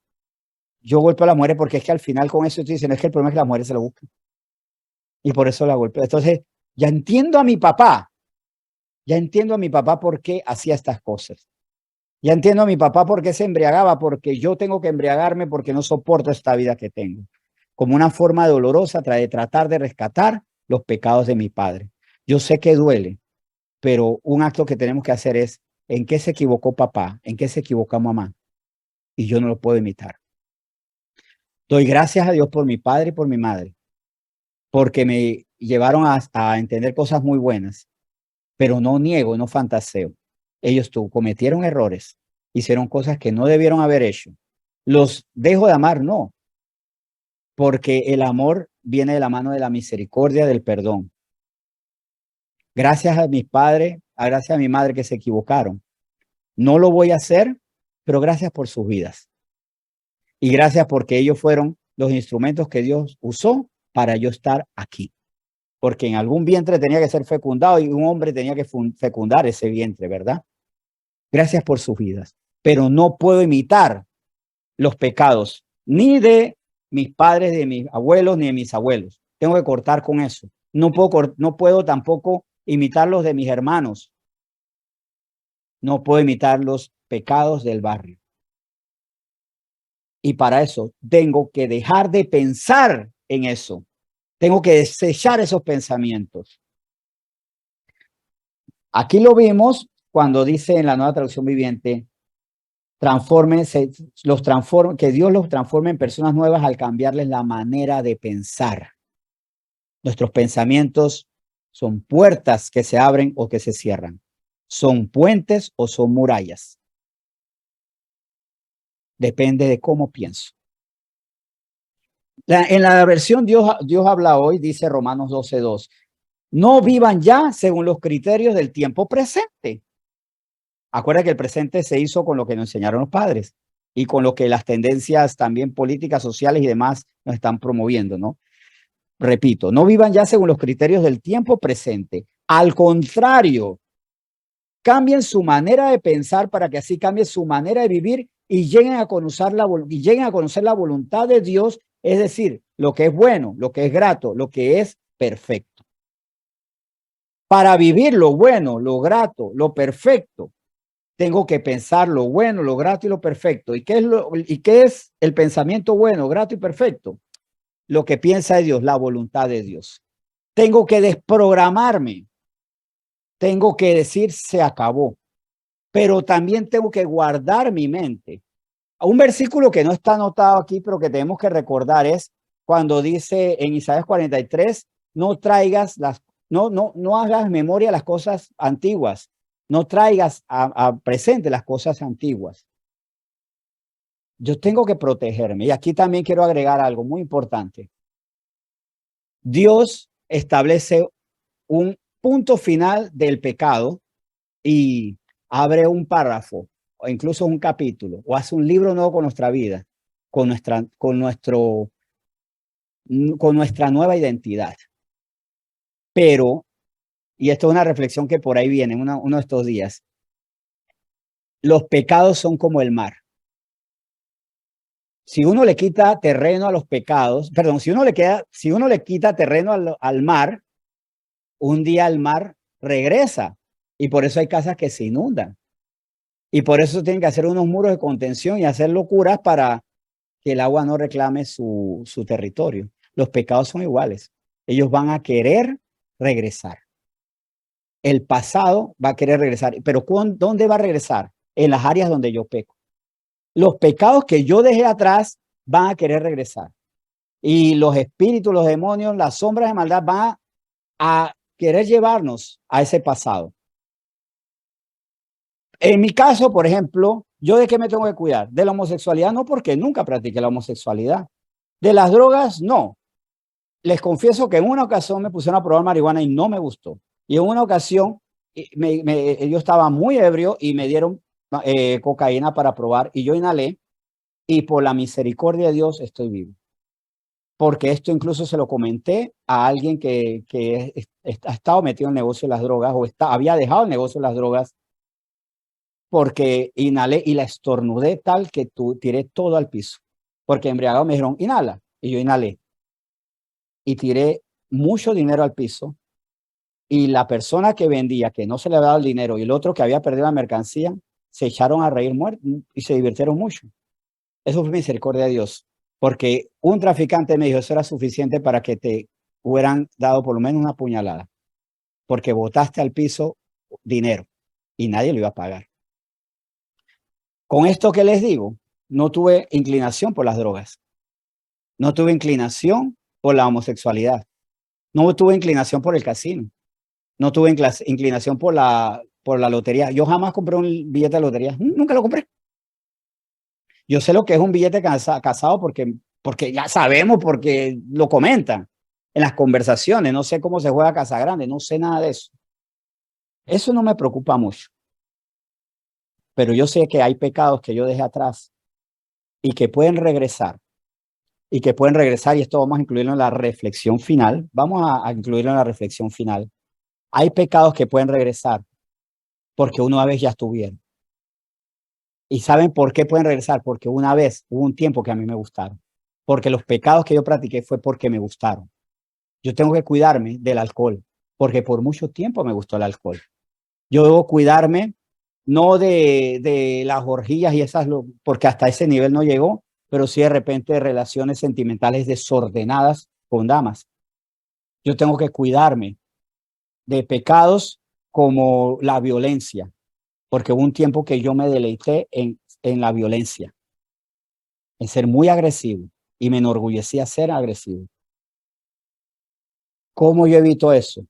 Yo golpeo a las mujeres porque es que al final con eso estoy diciendo, es que el problema es que las mujeres se lo buscan. Y por eso la golpeo. Entonces, ya entiendo a mi papá por qué hacía estas cosas. Ya entiendo a mi papá por qué se embriagaba, porque yo tengo que embriagarme porque no soporto esta vida que tengo. Como una forma dolorosa de tratar de rescatar los pecados de mi padre. Yo sé que duele, pero un acto que tenemos que hacer es, ¿en qué se equivocó papá? ¿En qué se equivocó mamá? Y yo no lo puedo imitar. Doy gracias a Dios por mi padre y por mi madre, porque me llevaron a entender cosas muy buenas, pero no niego, no fantaseo. Ellos cometieron errores, hicieron cosas que no debieron haber hecho. Los dejo de amar, no, porque el amor viene de la mano de la misericordia, del perdón. Gracias a mis padres, gracias a mi madre que se equivocaron. No lo voy a hacer, pero gracias por sus vidas. Y gracias porque ellos fueron los instrumentos que Dios usó para yo estar aquí. Porque en algún vientre tenía que ser fecundado y un hombre tenía que fecundar ese vientre, ¿verdad? Gracias por sus vidas. Pero no puedo imitar los pecados ni de mis padres, de mis abuelos, ni de mis abuelos. Tengo que cortar con eso. No puedo tampoco imitar los de mis hermanos. No puedo imitar los pecados del barrio. Y para eso tengo que dejar de pensar en eso. Tengo que desechar esos pensamientos. Aquí lo vimos cuando dice en la Nueva Traducción Viviente, que Dios los transforme en personas nuevas al cambiarles la manera de pensar. Nuestros pensamientos son puertas que se abren o que se cierran. Son puentes o son murallas. Depende de cómo pienso. En la versión Dios habla hoy, dice Romanos 12:2. No vivan ya según los criterios del tiempo presente. Acuerda que el presente se hizo con lo que nos enseñaron los padres y con lo que las tendencias también políticas, sociales y demás nos están promoviendo, ¿no? Repito, no vivan ya según los criterios del tiempo presente. Al contrario, cambien su manera de pensar para que así cambie su manera de vivir y lleguen a conocer la voluntad de Dios, es decir, lo que es bueno, lo que es grato, lo que es perfecto. Para vivir lo bueno, lo grato, lo perfecto, tengo que pensar lo bueno, lo grato y lo perfecto. ¿Y qué es el pensamiento bueno, grato y perfecto? Lo que piensa Dios, la voluntad de Dios. Tengo que desprogramarme. Tengo que decir se acabó. Pero también tengo que guardar mi mente. Un versículo que no está anotado aquí, pero que tenemos que recordar es cuando dice en Isaías 43, no traigas no hagas memoria las cosas antiguas, no traigas a presente las cosas antiguas. Yo tengo que protegerme. Y aquí también quiero agregar algo muy importante. Dios establece un punto final del pecado y abre un párrafo o incluso un capítulo o hace un libro nuevo con nuestra vida, con nuestra nueva identidad. Pero, y esto es una reflexión que por ahí viene uno de estos días, los pecados son como el mar. Si uno le quita terreno a los pecados, perdón, si uno le quita terreno al mar, un día el mar regresa y por eso hay casas que se inundan. Y por eso tienen que hacer unos muros de contención y hacer locuras para que el agua no reclame su territorio. Los pecados son iguales. Ellos van a querer regresar. El pasado va a querer regresar. Pero ¿dónde va a regresar? En las áreas donde yo peco. Los pecados que yo dejé atrás van a querer regresar. Y los espíritus, los demonios, las sombras de maldad van a querer llevarnos a ese pasado. En mi caso, por ejemplo, ¿yo de qué me tengo que cuidar? De la homosexualidad no, porque nunca practiqué la homosexualidad. De las drogas, no. Les confieso que en una ocasión me pusieron a probar marihuana y no me gustó. Y en una ocasión yo estaba muy ebrio y me dieron cocaína para probar y yo inhalé y por la misericordia de Dios estoy vivo. Porque esto incluso se lo comenté a alguien que ha estado metido en el negocio de las drogas o había dejado el negocio de las drogas porque inhalé y la estornudé tal que tiré todo al piso. Porque embriagado me dijeron, inhala. Y yo inhalé. Y tiré mucho dinero al piso. Y la persona que vendía, que no se le había dado el dinero, y el otro que había perdido la mercancía, se echaron a reír muertos y se divirtieron mucho. Eso fue misericordia de Dios. Porque un traficante me dijo, eso era suficiente para que te hubieran dado por lo menos una puñalada. Porque botaste al piso dinero y nadie lo iba a pagar. Con esto que les digo, no tuve inclinación por las drogas, no tuve inclinación por la homosexualidad, no tuve inclinación por el casino, no tuve inclinación por la lotería. Yo jamás compré un billete de lotería, nunca lo compré. Yo sé lo que es un billete casado porque ya sabemos, porque lo comentan en las conversaciones. No sé cómo se juega Casa Grande, no sé nada de eso. Eso no me preocupa mucho. Pero yo sé que hay pecados que yo dejé atrás y que pueden regresar. Y que pueden regresar, y esto vamos a incluirlo en la reflexión final. Vamos a incluirlo en la reflexión final. Hay pecados que pueden regresar porque una vez ya estuvieron. ¿Y saben por qué pueden regresar? Porque una vez hubo un tiempo que a mí me gustaron. Porque los pecados que yo practiqué fue porque me gustaron. Yo tengo que cuidarme del alcohol, porque por mucho tiempo me gustó el alcohol. Yo debo cuidarme no de las orgías y esas, porque hasta ese nivel no llegó, pero sí de repente relaciones sentimentales desordenadas con damas. Yo tengo que cuidarme de pecados como la violencia, porque hubo un tiempo que yo me deleité en la violencia, en ser muy agresivo y me enorgullecía ser agresivo. ¿Cómo yo evito eso?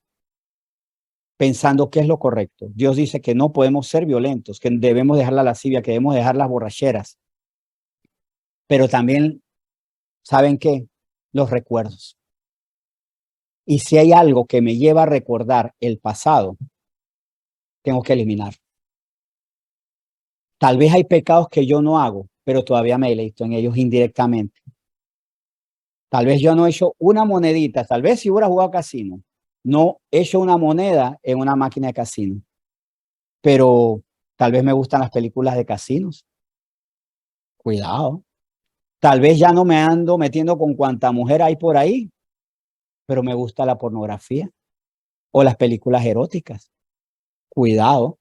Pensando qué es lo correcto. Dios dice que no podemos ser violentos, que debemos dejar la lascivia, que debemos dejar las borracheras. Pero también, ¿saben qué? Los recuerdos. Y si hay algo que me lleva a recordar el pasado, tengo que eliminar. Tal vez hay pecados que yo no hago, pero todavía me deleito en ellos indirectamente. Tal vez yo no he hecho una monedita, tal vez si hubiera jugado casino, no he hecho una moneda en una máquina de casino, pero tal vez me gustan las películas de casinos. Cuidado. Tal vez ya no me ando metiendo con cuanta mujer hay por ahí, pero me gusta la pornografía o las películas eróticas. Cuidado.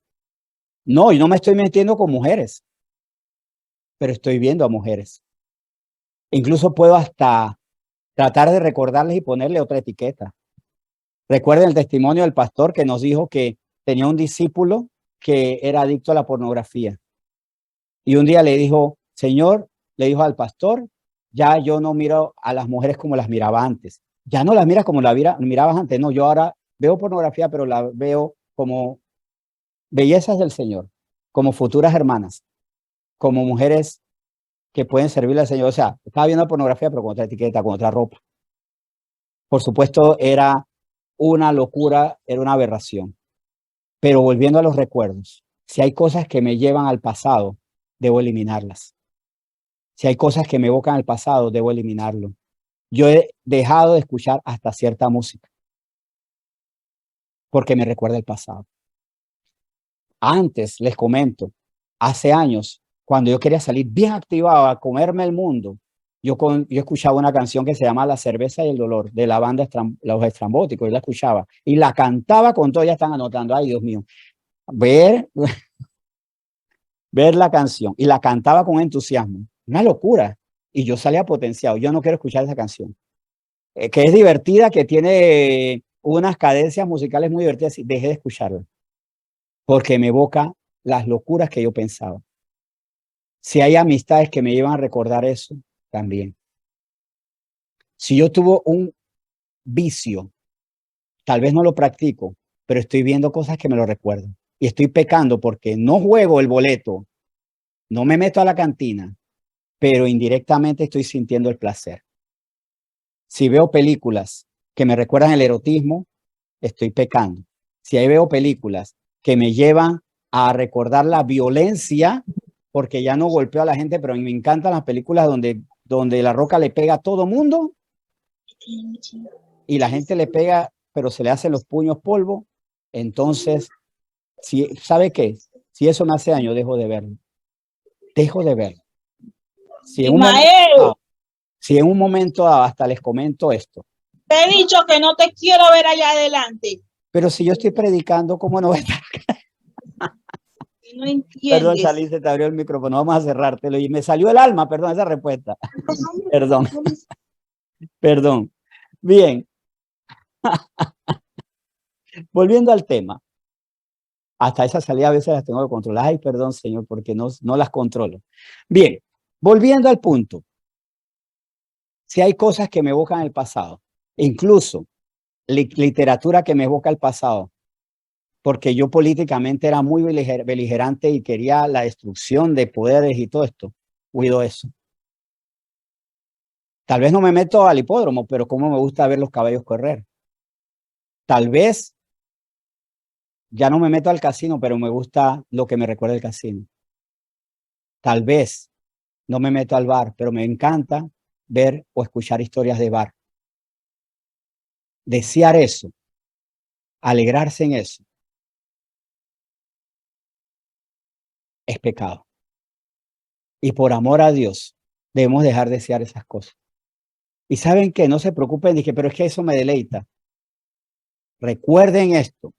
No, yo no me estoy metiendo con mujeres, pero estoy viendo a mujeres. Incluso puedo hasta tratar de recordarles y ponerle otra etiqueta. Recuerden el testimonio del pastor que nos dijo que tenía un discípulo que era adicto a la pornografía. Y un día le dijo, Señor, le dijo al pastor, ya yo no miro a las mujeres como las miraba antes. Ya no las miras como las mirabas antes. No, yo ahora veo pornografía, pero la veo como bellezas del Señor, como futuras hermanas, como mujeres que pueden servirle al Señor. O sea, estaba viendo pornografía, pero con otra etiqueta, con otra ropa. Por supuesto, era una locura, era una aberración. Pero volviendo a los recuerdos, si hay cosas que me llevan al pasado, debo eliminarlas. Si hay cosas que me evocan al pasado, debo eliminarlo. Yo he dejado de escuchar hasta cierta música porque me recuerda el pasado. Antes, les comento, hace años, cuando yo quería salir bien activado a comerme el mundo, yo escuchaba una canción que se llama La cerveza y el dolor, de la banda Los Estrambóticos, yo la escuchaba y la cantaba con todo, ya están anotando, ay Dios mío, ver, ver la canción y la cantaba con entusiasmo, una locura. Y yo salía potenciado, yo no quiero escuchar esa canción, que es divertida, que tiene unas cadencias musicales muy divertidas, y dejé de escucharla porque me evoca las locuras que yo pensaba. Si hay amistades que me llevan a recordar eso, también. Si yo tuve un vicio, tal vez no lo practico, pero estoy viendo cosas que me lo recuerdan. Y estoy pecando porque no juego el boleto, no me meto a la cantina, pero indirectamente estoy sintiendo el placer. Si veo películas que me recuerdan el erotismo, estoy pecando. Si ahí veo películas que me llevan a recordar la violencia, porque ya no golpeo a la gente, pero me encantan las películas donde la roca le pega a todo mundo y la gente le pega, pero se le hacen los puños polvo. Entonces, si, ¿sabe qué? Si eso me hace daño, dejo de verlo. Dejo de verlo. Si en un momento Ismael, dado, si en un momento dado, hasta les comento esto, te he dicho que no te quiero ver allá adelante. pero si yo estoy predicando, ¿cómo no va a estar? No Perdón, entiendes. Charly, se te abrió el micrófono, vamos a cerrártelo. Y me salió el alma, perdón, esa respuesta. Perdón, perdón. Bien, volviendo al tema. Hasta esa salida a veces las tengo que controlar. Ay, perdón, señor, porque no las controlo. Bien, volviendo al punto. Si hay cosas que me evocan el pasado, incluso literatura que me evoca el pasado, porque yo políticamente era muy beligerante y quería la destrucción de poderes y todo esto, cuido eso. Tal vez no me meto al hipódromo, pero como me gusta ver los caballos correr. Tal vez ya no me meto al casino, pero me gusta lo que me recuerda el casino. Tal vez no me meto al bar, pero me encanta ver o escuchar historias de bar. Desear eso, alegrarse en eso, es pecado. Y por amor a Dios, debemos dejar de desear esas cosas. Y saben que no se preocupen, dije, pero es que eso me deleita. Recuerden esto.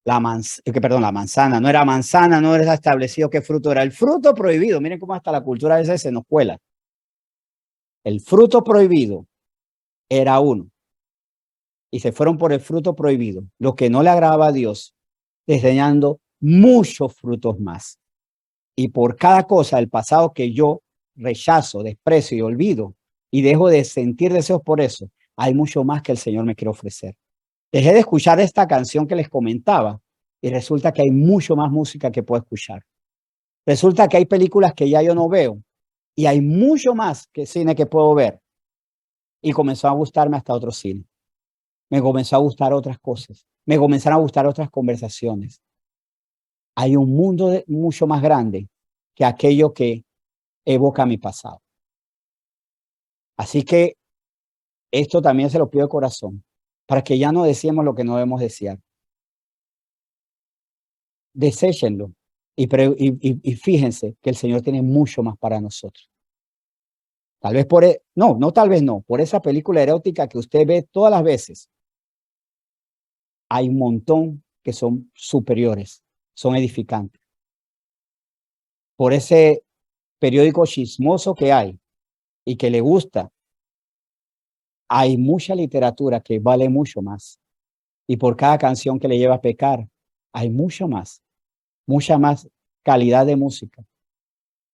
La manzana, no era manzana, no era establecido qué fruto era. El fruto prohibido, miren cómo hasta la cultura a veces se nos cuela. El fruto prohibido era uno. Y se fueron por el fruto prohibido, lo que no le agradaba a Dios, desdeñando muchos frutos más. Y por cada cosa del pasado que yo rechazo, desprecio y olvido, y dejo de sentir deseos por eso, hay mucho más que el Señor me quiere ofrecer. Dejé de escuchar esta canción que les comentaba y resulta que hay mucho más música que puedo escuchar. Resulta que hay películas que ya yo no veo y hay mucho más que cine que puedo ver. Y comenzó a gustarme hasta otro cine. Me comenzó a gustar otras cosas. Me comenzaron a gustar otras conversaciones. Hay un mundo mucho más grande que aquello que evoca mi pasado. Así que esto también se lo pido de corazón, para que ya no deseemos lo que no debemos desear. Deséchenlo y fíjense que el Señor tiene mucho más para nosotros. Tal vez no, tal vez no, por esa película erótica que usted ve todas las veces. Hay un montón que son superiores, son edificantes. Por ese periódico chismoso que hay y que le gusta, hay mucha literatura que vale mucho más. Y por cada canción que le lleva a pecar, hay mucha más calidad de música.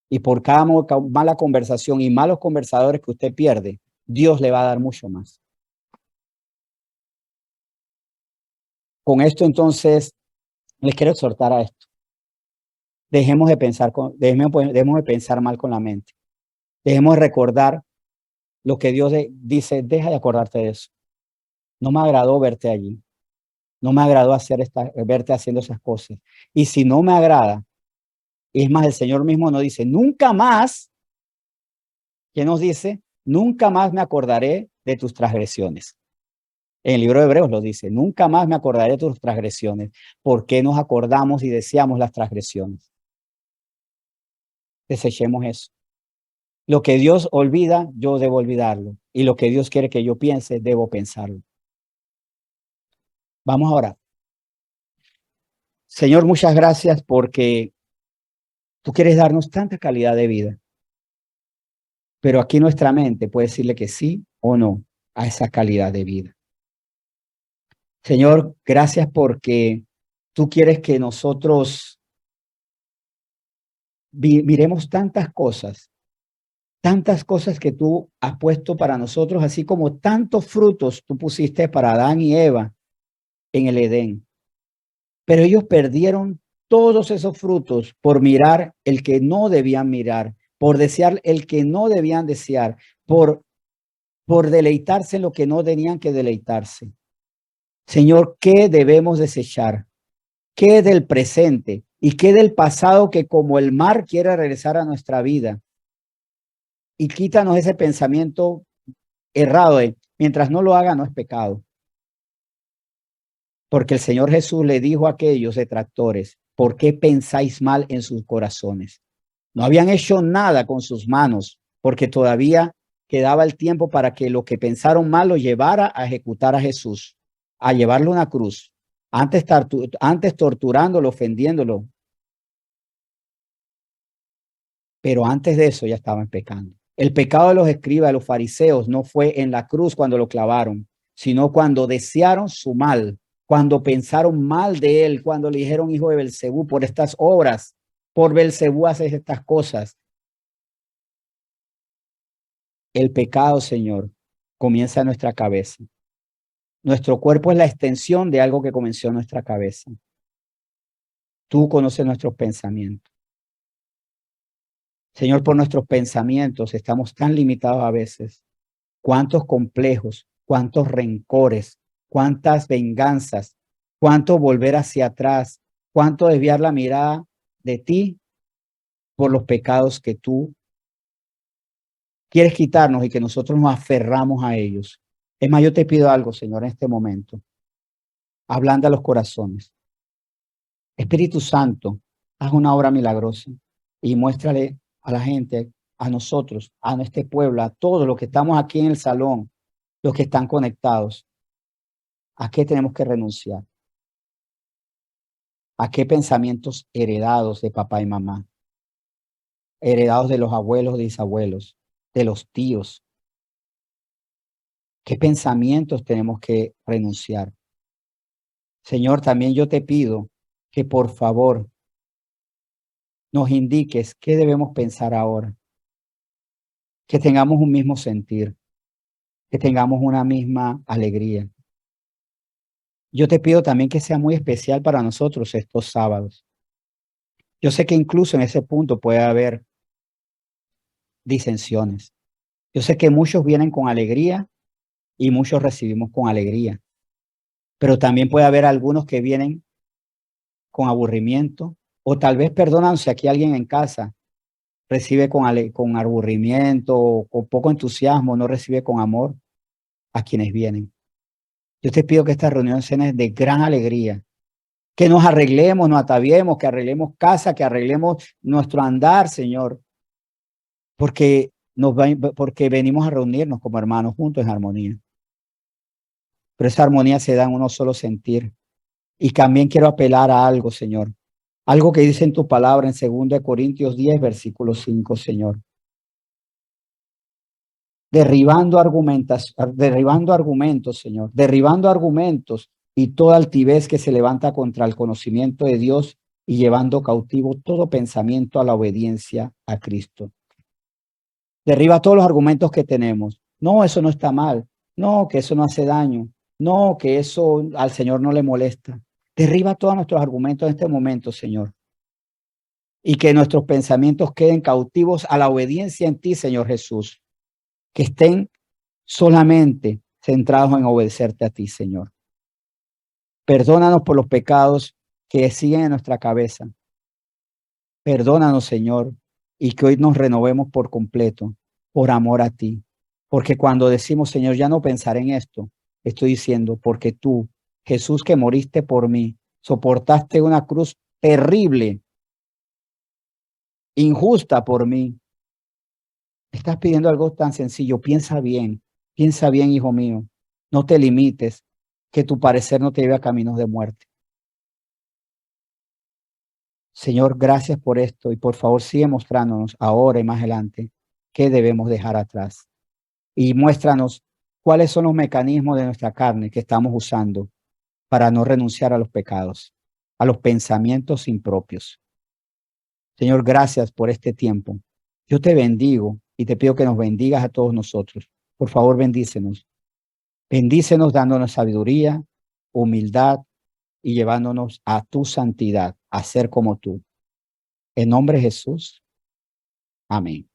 Y por cada mala conversación y malos conversadores que usted pierde, Dios le va a dar mucho más. Con esto, entonces, les quiero exhortar a esto. Dejemos de pensar mal con la mente. Dejemos de recordar lo que Dios dice, deja de acordarte de eso. No me agradó verte allí. No me agradó verte haciendo esas cosas. Y si no me agrada, es más, el Señor mismo nos dice, nunca más, ¿qué nos dice? Nunca más me acordaré de tus transgresiones. En el libro de Hebreos lo dice, nunca más me acordaré de tus transgresiones. ¿Por qué nos acordamos y deseamos las transgresiones? Desechemos eso. Lo que Dios olvida, yo debo olvidarlo. Y lo que Dios quiere que yo piense, debo pensarlo. Vamos a orar. Señor, muchas gracias porque tú quieres darnos tanta calidad de vida. Pero aquí nuestra mente puede decirle que sí o no a esa calidad de vida. Señor, gracias porque tú quieres que nosotros miremos tantas cosas que tú has puesto para nosotros, así como tantos frutos tú pusiste para Adán y Eva en el Edén. Pero ellos perdieron todos esos frutos por mirar el que no debían mirar, por desear el que no debían desear, por deleitarse en lo que no tenían que deleitarse. Señor, ¿qué debemos desechar? ¿Qué del presente y qué del pasado que como el mar quiere regresar a nuestra vida? Y quítanos ese pensamiento errado de, mientras no lo haga, no es pecado. Porque el Señor Jesús le dijo a aquellos detractores, ¿por qué pensáis mal en sus corazones? No habían hecho nada con sus manos, porque todavía quedaba el tiempo para que lo que pensaron mal lo llevara a ejecutar a Jesús, a llevarlo a una cruz, antes torturándolo, ofendiéndolo. Pero antes de eso ya estaban pecando. El pecado de los escribas, de los fariseos, no fue en la cruz cuando lo clavaron, sino cuando desearon su mal, cuando pensaron mal de él, cuando le dijeron hijo de Belcebú por estas obras, por Belcebú haces estas cosas. El pecado, Señor, comienza en nuestra cabeza. Nuestro cuerpo es la extensión de algo que comenzó en nuestra cabeza. Tú conoces nuestros pensamientos. Señor, por nuestros pensamientos estamos tan limitados a veces. Cuántos complejos, cuántos rencores, cuántas venganzas, cuánto volver hacia atrás, cuánto desviar la mirada de ti por los pecados que tú quieres quitarnos y que nosotros nos aferramos a ellos. Es más, yo te pido algo, Señor, en este momento. Ablanda los corazones. Espíritu Santo, haz una obra milagrosa y muéstrale a la gente, a nosotros, a nuestro pueblo, a todos los que estamos aquí en el salón, los que están conectados, ¿a qué tenemos que renunciar? ¿A qué pensamientos heredados de papá y mamá? Heredados de los abuelos, bisabuelos, de los tíos. ¿Qué pensamientos tenemos que renunciar? Señor, también yo te pido que por favor nos indiques qué debemos pensar ahora. Que tengamos un mismo sentir, que tengamos una misma alegría. Yo te pido también que sea muy especial para nosotros estos sábados. Yo sé que incluso en ese punto puede haber disensiones. Yo sé que muchos vienen con alegría y muchos recibimos con alegría, pero también puede haber algunos que vienen con aburrimiento o tal vez, perdóname si aquí alguien en casa recibe con aburrimiento o con poco entusiasmo, no recibe con amor a quienes vienen. Yo te pido que estas reuniones sean de gran alegría, que nos arreglemos, nos ataviemos, que arreglemos casa, que arreglemos nuestro andar, Señor, porque porque venimos a reunirnos como hermanos juntos en armonía. Pero esa armonía se da en uno solo sentir. Y también quiero apelar a algo, Señor. Algo que dice en tu palabra en 2 Corintios 10, versículo 5, Señor. Derribando argumentos, Señor. Derribando argumentos y toda altivez que se levanta contra el conocimiento de Dios y llevando cautivo todo pensamiento a la obediencia a Cristo. Derriba todos los argumentos que tenemos. No, eso no está mal. No, que eso no hace daño. No, que eso al Señor no le molesta. Derriba todos nuestros argumentos en este momento, Señor. Y que nuestros pensamientos queden cautivos a la obediencia en ti, Señor Jesús. Que estén solamente centrados en obedecerte a ti, Señor. Perdónanos por los pecados que siguen en nuestra cabeza. Perdónanos, Señor, y que hoy nos renovemos por completo, por amor a ti. Porque cuando decimos, Señor, ya no pensaré en esto, estoy diciendo, porque tú, Jesús, que moriste por mí, soportaste una cruz terrible, injusta por mí. Estás pidiendo algo tan sencillo. Piensa bien, hijo mío. No te limites, que tu parecer no te lleve a caminos de muerte. Señor, gracias por esto y por favor sigue mostrándonos ahora y más adelante qué debemos dejar atrás. Y muéstranos cuáles son los mecanismos de nuestra carne que estamos usando para no renunciar a los pecados, a los pensamientos impropios. Señor, gracias por este tiempo. Yo te bendigo y te pido que nos bendigas a todos nosotros. Por favor, bendícenos. Bendícenos dándonos sabiduría, humildad y llevándonos a tu santidad, a ser como tú. En nombre de Jesús. Amén.